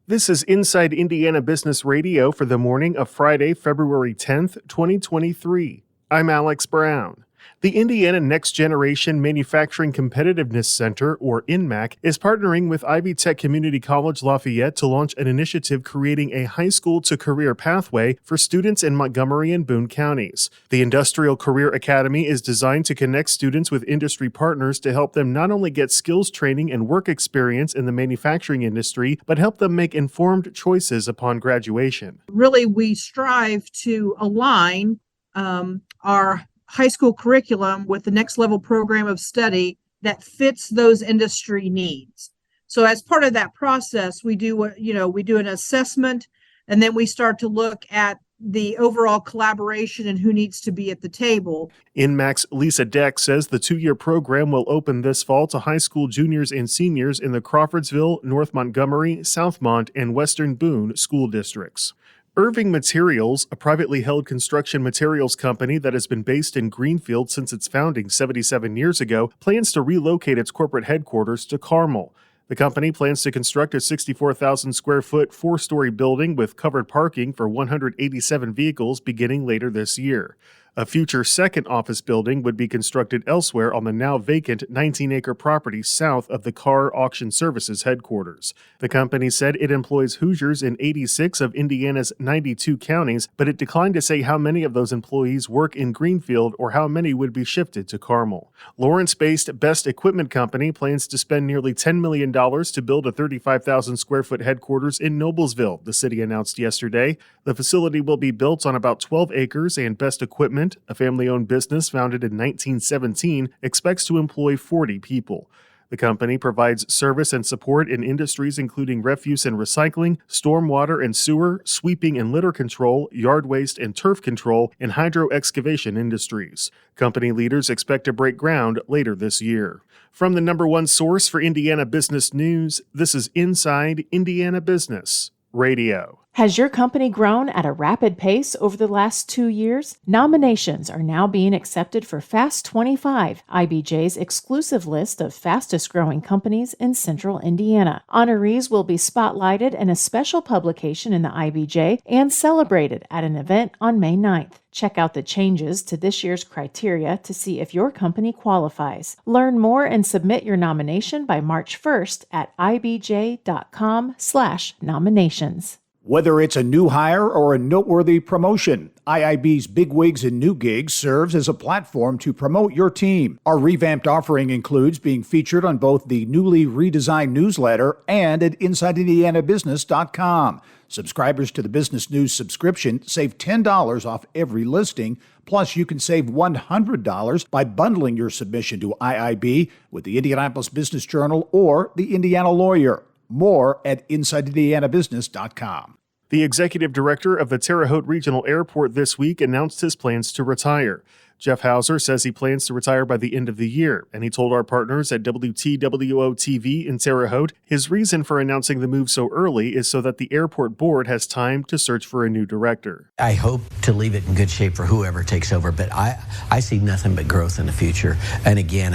This is Inside Indiana Business Radio for the morning of Friday, February 10th, 2023. I'm Alex Brown. The Indiana Next Generation Manufacturing Competitiveness Center, or INMAC, is partnering with Ivy Tech Community College Lafayette to launch an initiative creating a high school to career pathway for students in Montgomery and Boone counties. The Industrial Career Academy is designed to connect students with industry partners to help them not only get skills training and work experience in the manufacturing industry, but help them make informed choices upon graduation. Really, we strive to align our high school curriculum with the next level program of study that fits those industry needs. So as part of that process, we do an assessment, and then we start to look at the overall collaboration and who needs to be at the table. INMAC's Lisa Deck says the 2-year program will open this fall to high school juniors and seniors in the Crawfordsville, North Montgomery, Southmont, and Western Boone school districts. Irving Materials, a privately held construction materials company that has been based in Greenfield since its founding 77 years ago, plans to relocate its corporate headquarters to Carmel. The company plans to construct a 64,000 square foot, 4-story building with covered parking for 187 vehicles beginning later this year. A future second office building would be constructed elsewhere on the now vacant 19-acre property south of the Car Auction Services headquarters. The company said it employs Hoosiers in 86 of Indiana's 92 counties, but it declined to say how many of those employees work in Greenfield or how many would be shifted to Carmel. Lawrence-based Best Equipment Company plans to spend nearly $10 million to build a 35,000 square foot headquarters in Noblesville, the city announced yesterday. The facility will be built on about 12 acres, and Best Equipment, a family-owned business founded in 1917, expects to employ 40 people. The company provides service and support in industries including refuse and recycling, stormwater and sewer, sweeping and litter control, yard waste and turf control, and hydro excavation industries. Company leaders expect to break ground later this year. From the #1 source for Indiana business news, this is Inside Indiana Business Radio. Has your company grown at a rapid pace over the last 2 years? Nominations are now being accepted for Fast 25, IBJ's exclusive list of fastest growing companies in Central Indiana. Honorees will be spotlighted in a special publication in the IBJ and celebrated at an event on May 9th. Check out the changes to this year's criteria to see if your company qualifies. Learn more and submit your nomination by March 1st at ibj.com/nominations. Whether it's a new hire or a noteworthy promotion, IIB's Big Wigs and New Gigs serves as a platform to promote your team. Our revamped offering includes being featured on both the newly redesigned newsletter and at InsideIndianaBusiness.com. Subscribers to the Business News subscription save $10 off every listing. Plus, you can save $100 by bundling your submission to IIB with the Indianapolis Business Journal or the Indiana Lawyer. More at InsideIndianaBusiness.com. The executive director of the Terre Haute Regional Airport this week announced his plans to retire. Jeff Hauser says he plans to retire by the end of the year, and he told our partners at WTWO-TV in Terre Haute his reason for announcing the move so early is so that the airport board has time to search for a new director. I hope to leave it in good shape for whoever takes over, but I see nothing but growth in the future. And again,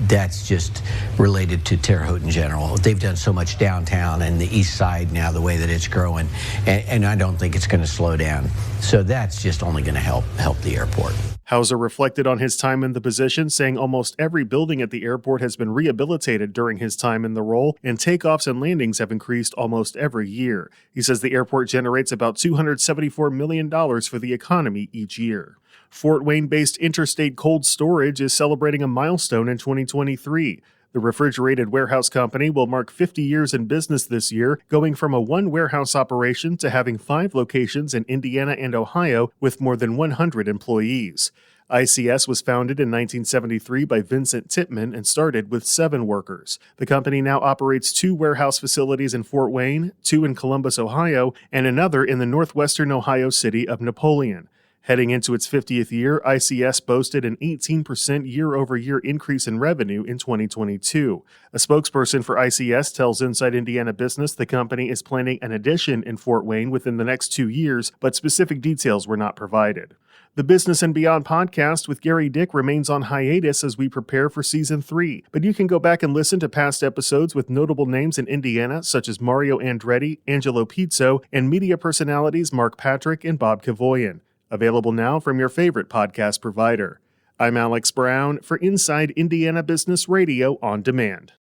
that's just related to Terre Haute in general. They've done so much downtown and the east side now, the way that it's growing, and I don't think it's going to slow down. So that's just only going to help the airport. Hauser reflected on his time in the position, saying almost every building at the airport has been rehabilitated during his time in the role, and takeoffs and landings have increased almost every year. He says the airport generates about $274 million for the economy each year. Fort Wayne-based Interstate Cold Storage is celebrating a milestone in 2023. The refrigerated warehouse company will mark 50 years in business this year, going from a one-warehouse operation to having 5 locations in Indiana and Ohio with more than 100 employees. ICS was founded in 1973 by Vincent Tippmann and started with 7 workers. The company now operates 2 warehouse facilities in Fort Wayne, 2 in Columbus, Ohio, and another in the northwestern Ohio city of Napoleon. Heading into its 50th year, ICS boasted an 18% year-over-year increase in revenue in 2022. A spokesperson for ICS tells Inside Indiana Business the company is planning an addition in Fort Wayne within the next 2 years, but specific details were not provided. The Business and Beyond podcast with Gary Dick remains on hiatus as we prepare for Season 3, but you can go back and listen to past episodes with notable names in Indiana such as Mario Andretti, Angelo Pizzo, and media personalities Mark Patrick and Bob Kavoyan. Available now from your favorite podcast provider. I'm Alex Brown for Inside Indiana Business Radio On Demand.